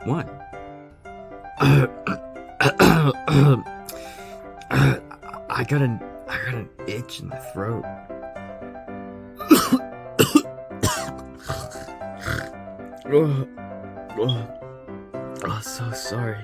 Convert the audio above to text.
What? I got an itch in the throat. Oh, so sorry.